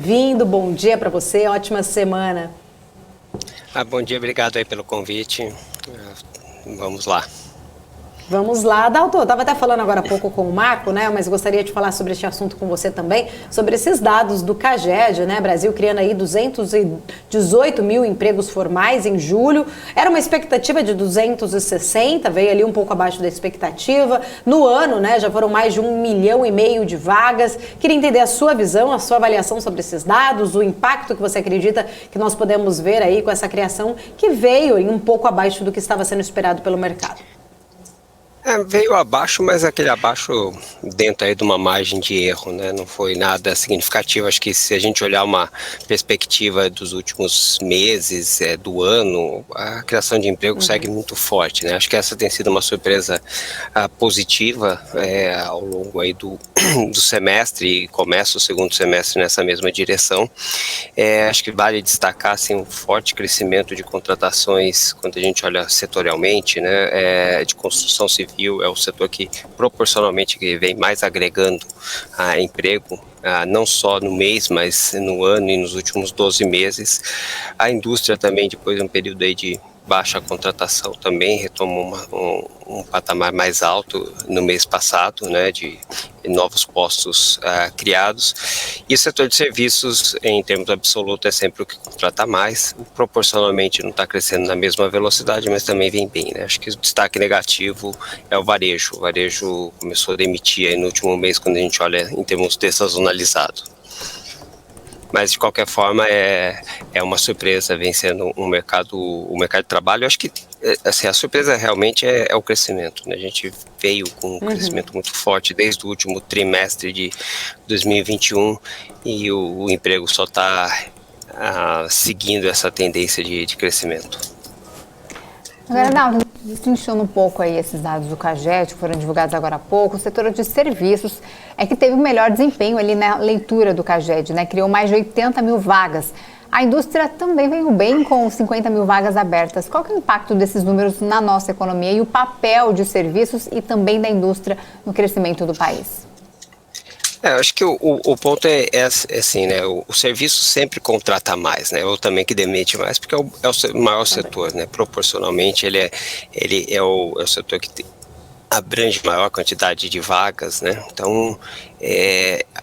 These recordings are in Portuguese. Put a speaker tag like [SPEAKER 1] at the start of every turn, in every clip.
[SPEAKER 1] bem-vindo, bom dia para você, ótima semana.
[SPEAKER 2] Bom dia, obrigado aí pelo convite. Vamos lá.
[SPEAKER 1] Vamos lá, Adalto, eu estava até falando agora há pouco com o Marco, né, mas gostaria de falar sobre este assunto com você também, sobre esses dados do CAGED, né, Brasil criando aí 218 mil empregos formais em julho, era uma expectativa de 260, veio ali um pouco abaixo da expectativa, no ano, né, já foram mais de 1,5 milhão de vagas, queria entender a sua visão, a sua avaliação sobre esses dados, o impacto que você acredita que nós podemos ver aí com essa criação que veio um pouco abaixo do que estava sendo esperado pelo mercado.
[SPEAKER 2] Veio abaixo, mas aquele abaixo dentro aí de uma margem de erro, né? Não foi nada significativo. Acho que se a gente olhar uma perspectiva dos últimos meses, do ano, a criação de emprego segue muito forte, né? Acho que essa tem sido uma surpresa positiva ao longo aí do semestre, e começa o segundo semestre nessa mesma direção. Acho que vale destacar assim, um forte crescimento de contratações quando a gente olha setorialmente, né? De construção civil é o setor que proporcionalmente vem mais agregando emprego, não só no mês, mas no ano e nos últimos 12 meses. A indústria também, depois de um período aí de baixa contratação, também retomou um patamar mais alto no mês passado, né, de novos postos criados. E o setor de serviços, em termos absolutos, é sempre o que contrata mais, proporcionalmente não está crescendo na mesma velocidade, mas também vem bem, né? Acho que o destaque negativo é o varejo. O varejo começou a demitir aí no último mês, quando a gente olha em termos dessazonalizado. Mas de qualquer forma é uma surpresa, vem sendo o mercado de trabalho. Eu acho que assim, a surpresa realmente é o crescimento, né? A gente veio com um crescimento muito forte desde o último trimestre de 2021 e o emprego só está seguindo essa tendência de crescimento.
[SPEAKER 3] Agora, Naldo, destrinchando um pouco aí esses dados do CAGED, que foram divulgados agora há pouco, o setor de serviços é que teve o melhor desempenho ali na leitura do CAGED, né? Criou mais de 80 mil vagas. A indústria também veio bem com 50 mil vagas abertas. Qual que é o impacto desses números na nossa economia e o papel de serviços e também da indústria no crescimento do país?
[SPEAKER 2] Eu acho que o ponto é assim, né? O serviço sempre contrata mais, né? Ou também que demite mais, porque é o maior setor, né? Proporcionalmente, ele é o setor que abrange maior quantidade de vagas, né? Então,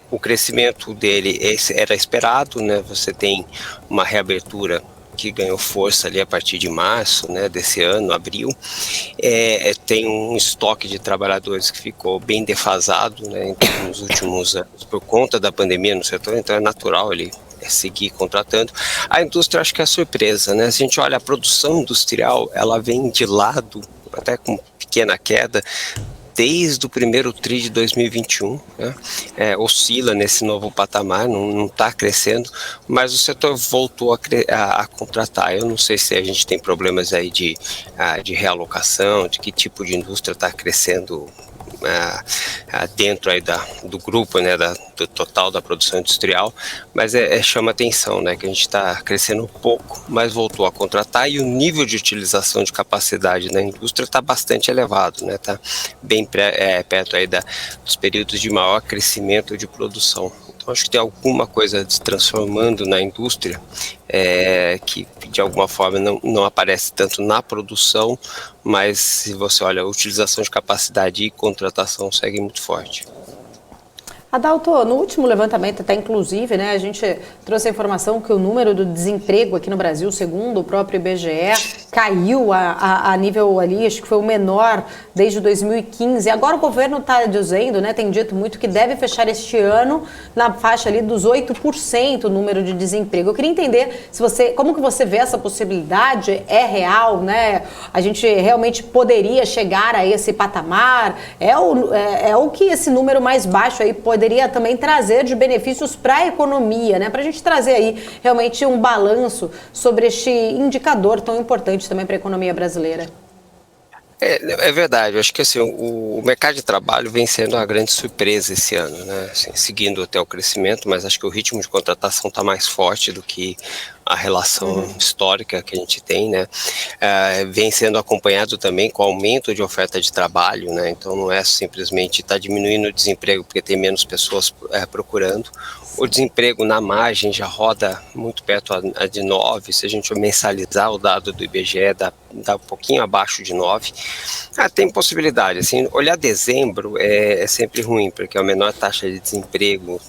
[SPEAKER 2] o crescimento dele era esperado, né? Você tem uma reabertura que ganhou força ali a partir de março, né, desse ano, abril. Tem um estoque de trabalhadores que ficou bem defasado, né, nos últimos anos por conta da pandemia no setor, então é natural ele seguir contratando. A indústria, acho que é a surpresa, né? Se a gente olha a produção industrial, ela vem de lado, até com pequena queda, desde o primeiro TRI de 2021, né? Oscila nesse novo patamar, não está crescendo, mas o setor voltou a contratar. Eu não sei se a gente tem problemas aí de realocação, de que tipo de indústria está crescendo dentro aí do grupo, né, do total da produção industrial, mas chama atenção, né, que a gente está crescendo um pouco, mas voltou a contratar e o nível de utilização de capacidade na indústria está bastante elevado, né, está bem perto aí dos períodos de maior crescimento de produção. Então acho que tem alguma coisa se transformando na indústria que de alguma forma não aparece tanto na produção, mas se você olha a utilização de capacidade e contratação segue muito forte.
[SPEAKER 1] Adalto, no último levantamento, até inclusive, né, a gente trouxe a informação que o número do desemprego aqui no Brasil, segundo o próprio IBGE, caiu a nível ali, acho que foi o menor desde 2015. Agora o governo está dizendo, né, tem dito muito que deve fechar este ano na faixa ali dos 8% o número de desemprego. Eu queria entender como que você vê essa possibilidade, é real, né? A gente realmente poderia chegar a esse patamar? É o que esse número mais baixo aí poderia também trazer de benefícios para a economia, né? Para a gente trazer aí realmente um balanço sobre este indicador tão importante também para a economia brasileira.
[SPEAKER 2] É verdade, eu acho que assim, o mercado de trabalho vem sendo uma grande surpresa esse ano, né? Assim, seguindo até o crescimento, mas acho que o ritmo de contratação está mais forte do que a relação histórica que a gente tem, né? Vem sendo acompanhado também com o aumento de oferta de trabalho, né? Então não é simplesmente estar diminuindo o desemprego porque tem menos pessoas procurando. O desemprego na margem já roda muito perto de 9, se a gente mensalizar o dado do IBGE, dá um pouquinho abaixo de 9. Tem possibilidade, assim, olhar dezembro é sempre ruim, porque é a menor taxa de desemprego,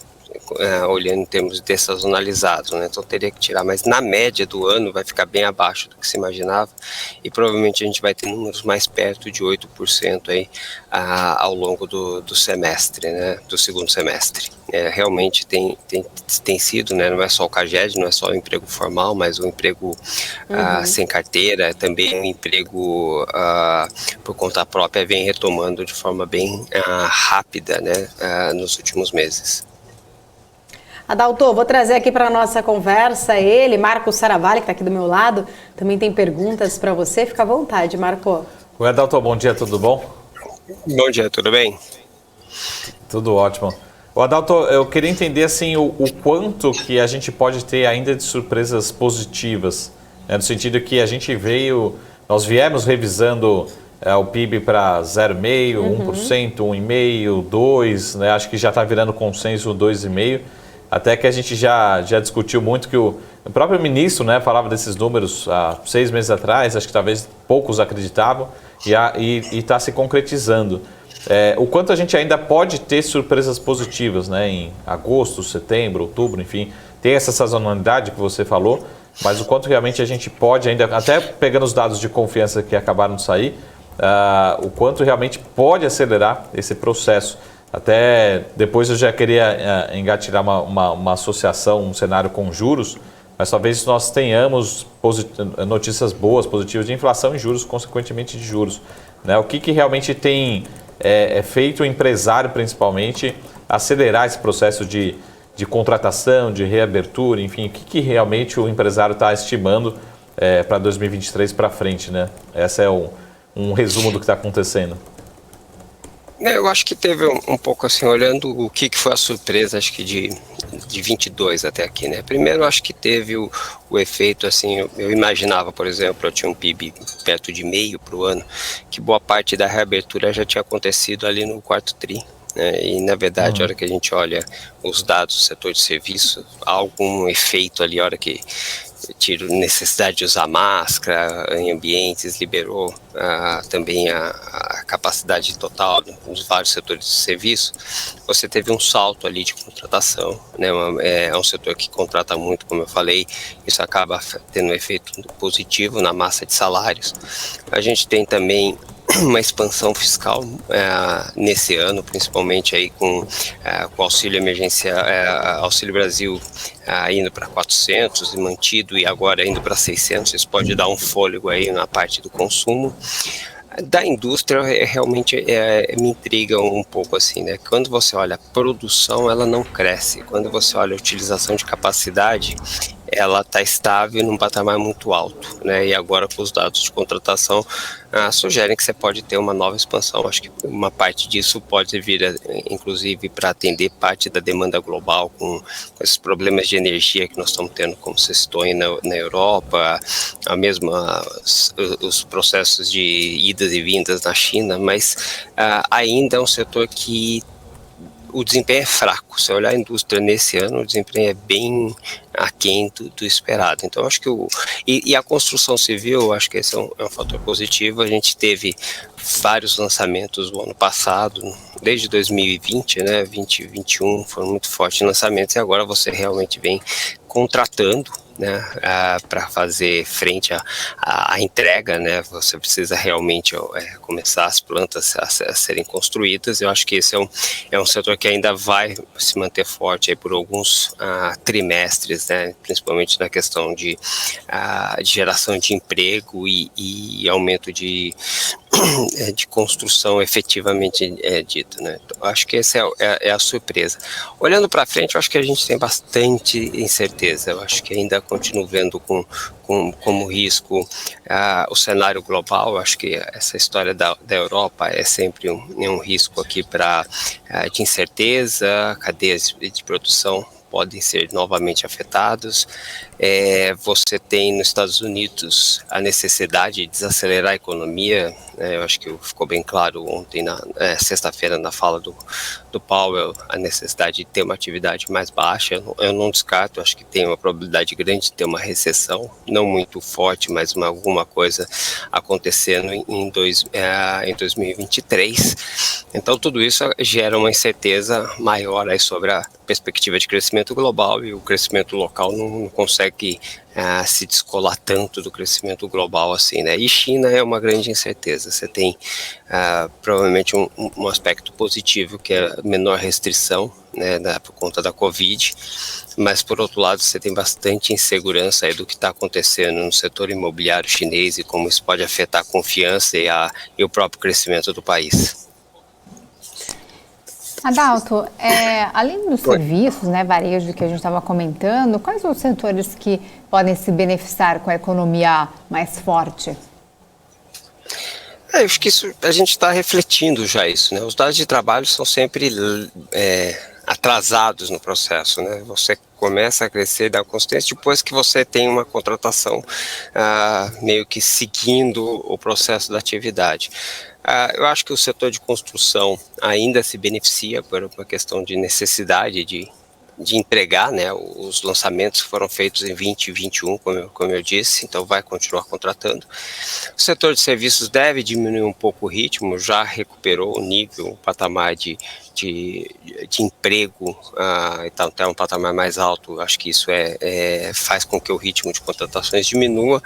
[SPEAKER 2] olhando em termos dessazonalizados, né? Então teria que tirar, mas na média do ano vai ficar bem abaixo do que se imaginava e provavelmente a gente vai ter números mais perto de 8% aí ao longo do semestre, né? Do segundo semestre. Realmente tem sido, né? Não é só o CAGED, não é só o emprego formal, mas o emprego sem carteira, também o emprego por conta própria vem retomando de forma bem rápida, né? Nos últimos meses.
[SPEAKER 1] Adalto, vou trazer aqui para a nossa conversa ele, Marco Saravalli, que está aqui do meu lado, também tem perguntas para você. Fica à vontade, Marco.
[SPEAKER 4] Oi, Adalto, bom dia, tudo bom?
[SPEAKER 2] Bom dia, tudo bem?
[SPEAKER 4] Tudo ótimo. O Adalto, eu queria entender assim, o quanto que a gente pode ter ainda de surpresas positivas, né, no sentido que nós viemos revisando o PIB para 0,5%, 1%, 1,5%, 2%, né, acho que já está virando consenso 2,5%. Até que a gente já discutiu muito que o próprio ministro, né, falava desses números há 6 meses atrás, acho que talvez poucos acreditavam, e está se concretizando. O quanto a gente ainda pode ter surpresas positivas, né, em agosto, setembro, outubro, enfim, tem essa sazonalidade que você falou, mas o quanto realmente a gente pode ainda, até pegando os dados de confiança que acabaram de sair, o quanto realmente pode acelerar esse processo. Até depois eu já queria engatilhar uma associação, um cenário com juros, mas talvez nós tenhamos notícias boas, positivas de inflação e juros, consequentemente de juros, né? O que realmente tem feito o empresário, principalmente, acelerar esse processo de contratação, de reabertura, enfim, o que realmente o empresário está estimando para 2023 para frente, né? Esse é um resumo do que está acontecendo.
[SPEAKER 2] Eu acho que teve um pouco assim, olhando o que foi a surpresa, acho que de 22 até aqui, né? Primeiro, acho que teve o efeito, assim, eu imaginava, por exemplo, eu tinha um PIB perto de 0,5 para o ano, que boa parte da reabertura já tinha acontecido ali no quarto tri. E, na verdade, a hora que a gente olha os dados do setor de serviço, há algum efeito ali, a hora que tira necessidade de usar máscara em ambientes, liberou também a capacidade total dos vários setores de serviço, você teve um salto ali de contratação, né? É um setor que contrata muito, como eu falei, isso acaba tendo um efeito positivo na massa de salários. A gente tem também uma expansão fiscal nesse ano, principalmente aí com o auxílio emergencial, Auxílio Brasil indo para 400 e mantido, e agora indo para 600, isso pode dar um fôlego aí na parte do consumo. Da indústria, realmente me intriga um pouco assim, né? Quando você olha a produção, ela não cresce. Quando você olha a utilização de capacidade, ela está estável num patamar muito alto, né? E agora com os dados de contratação sugerem que você pode ter uma nova expansão. Acho que uma parte disso pode vir, inclusive, para atender parte da demanda global com esses problemas de energia que nós estamos tendo, como você citou aí na Europa, os processos de idas e vindas na China, mas ainda é um setor que o desempenho é fraco. Se olhar a indústria nesse ano, o desempenho é bem aquém do esperado. Então, acho que a construção civil, eu acho que esse é um fator positivo. A gente teve vários lançamentos no ano passado, desde 2020, né, 2021, foram muito fortes lançamentos, e agora você realmente vem contratando, né, para fazer frente à entrega, né? Você precisa realmente começar as plantas a serem construídas. Eu acho que esse é um setor que ainda vai se manter forte aí por alguns trimestres, né? Principalmente na questão de geração de emprego e aumento de construção efetivamente dita, né? Então, acho que essa é a surpresa. Olhando para frente, eu acho que a gente tem bastante incerteza. Eu acho que ainda continuo vendo como risco o cenário global. Eu acho que essa história da Europa é sempre um risco aqui de incerteza, cadeias de produção podem ser novamente afetados. Você tem nos Estados Unidos a necessidade de desacelerar a economia, eu acho que ficou bem claro ontem, sexta-feira, na fala do Powell, a necessidade de ter uma atividade mais baixa. Eu não descarto, acho que tem uma probabilidade grande de ter uma recessão, não muito forte, mas alguma coisa acontecendo em 2023. Então tudo isso gera uma incerteza maior aí sobre a perspectiva de crescimento global, e o crescimento local não consegue se descolar tanto do crescimento global assim, né? E China é uma grande incerteza. Você tem provavelmente um aspecto positivo, que é a menor restrição, né, por conta da Covid, mas por outro lado você tem bastante insegurança aí do que está acontecendo no setor imobiliário chinês e como isso pode afetar a confiança e o próprio crescimento do país.
[SPEAKER 3] Adalto, além dos serviços, né, varejo que a gente estava comentando, quais os setores que podem se beneficiar com a economia mais forte?
[SPEAKER 2] Eu acho que a gente está refletindo já isso, né? Os dados de trabalho são sempre atrasados no processo, né? Você começa a crescer da consistência depois que você tem uma contratação meio que seguindo o processo da atividade. Eu acho que o setor de construção ainda se beneficia por uma questão de necessidade de entregar, né? Os lançamentos foram feitos em 2021, como eu disse, então vai continuar contratando. O setor de serviços deve diminuir um pouco o ritmo, já recuperou o nível, o patamar de emprego, então até um patamar mais alto. Acho que isso faz com que o ritmo de contratações diminua.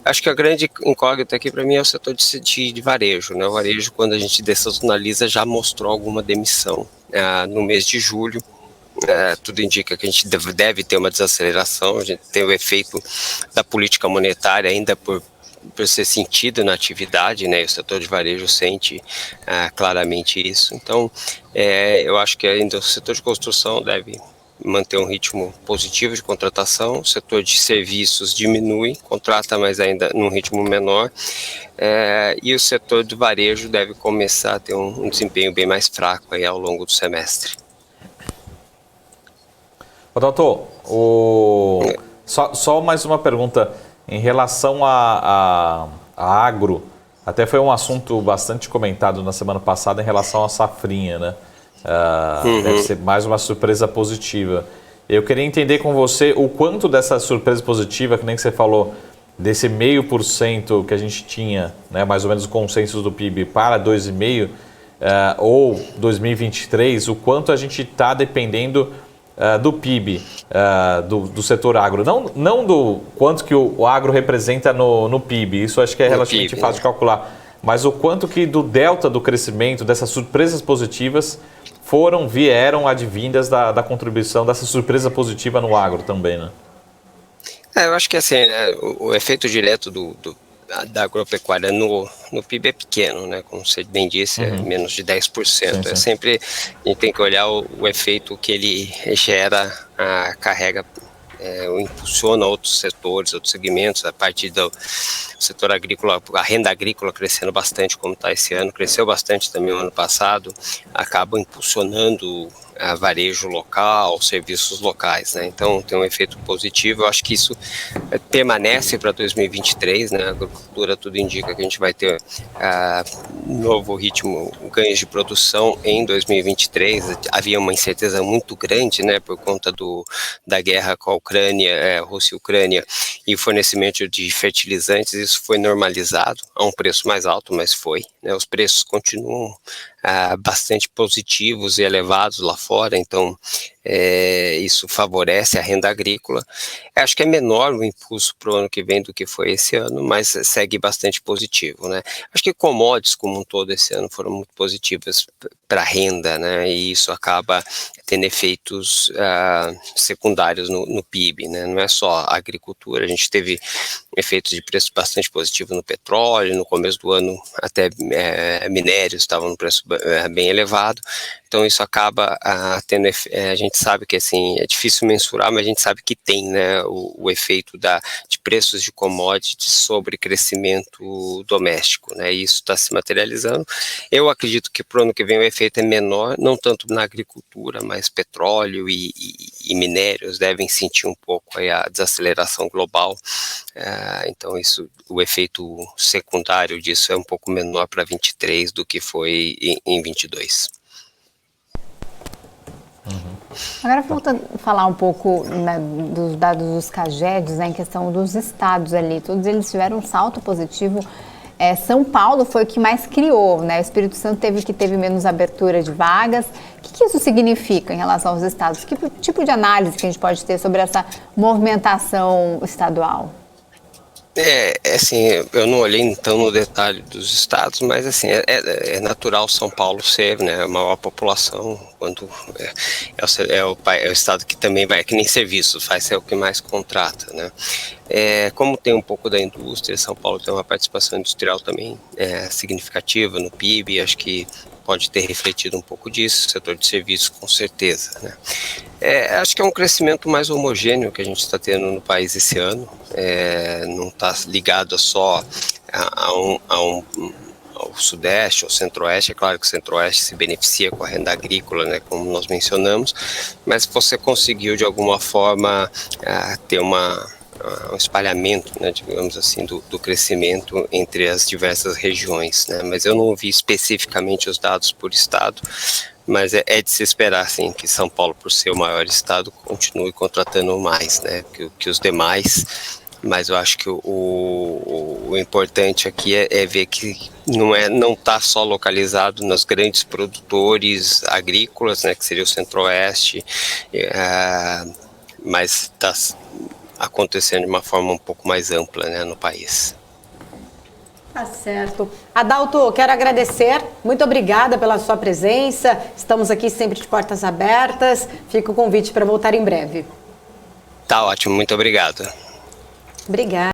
[SPEAKER 2] Acho que a grande incógnita aqui para mim é o setor de varejo, né? O varejo, quando a gente dessazonaliza, já mostrou alguma demissão no mês de julho. Tudo indica que a gente deve ter uma desaceleração. A gente tem o efeito da política monetária ainda por ser sentido na atividade, né? O setor de varejo sente claramente isso. Então, eu acho que ainda o setor de construção deve manter um ritmo positivo de contratação. O setor de serviços diminui, contrata, mas ainda num ritmo menor. E o setor do varejo deve começar a ter um desempenho bem mais fraco aí ao longo do semestre.
[SPEAKER 4] Doutor, só mais uma pergunta em relação a agro. Até foi um assunto bastante comentado na semana passada em relação à safrinha, né? Deve ser mais uma surpresa positiva. Eu queria entender com você o quanto dessa surpresa positiva, que nem que você falou, desse 0,5% que a gente tinha, né, mais ou menos o consenso do PIB para 2,5%, ou 2023, o quanto a gente está dependendo do PIB do setor agro, não do quanto que o agro representa no PIB, isso acho que é relativamente fácil de calcular, mas o quanto que do delta do crescimento, dessas surpresas positivas, vieram advindas da contribuição dessa surpresa positiva no agro também, né?
[SPEAKER 2] Eu acho que assim, o efeito direto da agropecuária no PIB é pequeno, né? Como você bem disse, é menos de 10%. Sim, sim. É sempre, a gente tem que olhar o efeito que ele gera, carrega, impulsiona outros setores, outros segmentos, a partir do setor agrícola, a renda agrícola crescendo bastante, como está esse ano, cresceu bastante também no ano passado, acaba impulsionando varejo local, serviços locais, né? Então tem um efeito positivo. Eu acho que isso permanece para 2023, né? A agricultura, tudo indica que a gente vai ter novo ritmo, ganhos de produção em 2023. Havia uma incerteza muito grande, né, por conta da guerra com a Ucrânia, Rússia e Ucrânia, e fornecimento de fertilizantes. Isso foi normalizado a um preço mais alto, mas foi, né? Os preços continuam bastante positivos e elevados lá fora, então isso favorece a renda agrícola. Eu acho que é menor o impulso para o ano que vem do que foi esse ano, mas segue bastante positivo, né? Acho que commodities como um todo esse ano foram muito positivas para a renda, né? E isso acaba tendo efeitos secundários no PIB, né? Não é só a agricultura, a gente teve efeitos de preço bastante positivo no petróleo, no começo do ano até minérios estavam no preço bem elevado, então isso acaba a gente gente sabe que assim, é difícil mensurar, mas a gente sabe que tem, né, o efeito de preços de commodities sobre crescimento doméstico, né, e isso está se materializando. Eu acredito que para o ano que vem o efeito é menor, não tanto na agricultura, mas petróleo e minérios devem sentir um pouco aí a desaceleração global, então o efeito secundário disso é um pouco menor para 23 do que foi em 22.
[SPEAKER 3] Agora, voltando a falar um pouco, né, dos dados dos CAGEDs, né, em questão dos estados ali, todos eles tiveram um salto positivo. São Paulo foi o que mais criou, né? O Espírito Santo teve menos abertura de vagas. O que isso significa em relação aos estados? Que tipo de análise que a gente pode ter sobre essa movimentação estadual?
[SPEAKER 2] Assim, eu não olhei então no detalhe dos estados, mas assim, é natural São Paulo ser, né, a maior população, quando é o estado que também vai, que nem serviços, faz ser o que mais contrata, né. Como tem um pouco da indústria, São Paulo tem uma participação industrial também significativa no PIB, acho que pode ter refletido um pouco disso, setor de serviços com certeza, né. Acho que é um crescimento mais homogêneo que a gente está tendo no país esse ano, não está ligado só ao Sudeste, ao Centro-Oeste. É claro que o Centro-Oeste se beneficia com a renda agrícola, né, como nós mencionamos, mas você conseguiu de alguma forma ter um espalhamento, né, digamos assim, do crescimento entre as diversas regiões, né, mas eu não vi especificamente os dados por estado, mas é de se esperar, sim, que São Paulo, por ser o maior estado, continue contratando mais, né, que os demais, mas eu acho que o importante aqui é ver que não está só localizado nos grandes produtores agrícolas, né, que seria o Centro-Oeste, mas está acontecendo de uma forma um pouco mais ampla, né, no país.
[SPEAKER 1] Tá certo. Adalto, quero agradecer. Muito obrigada pela sua presença. Estamos aqui sempre de portas abertas. Fica o convite para voltar em breve.
[SPEAKER 2] Tá ótimo, muito obrigado.
[SPEAKER 1] Obrigada.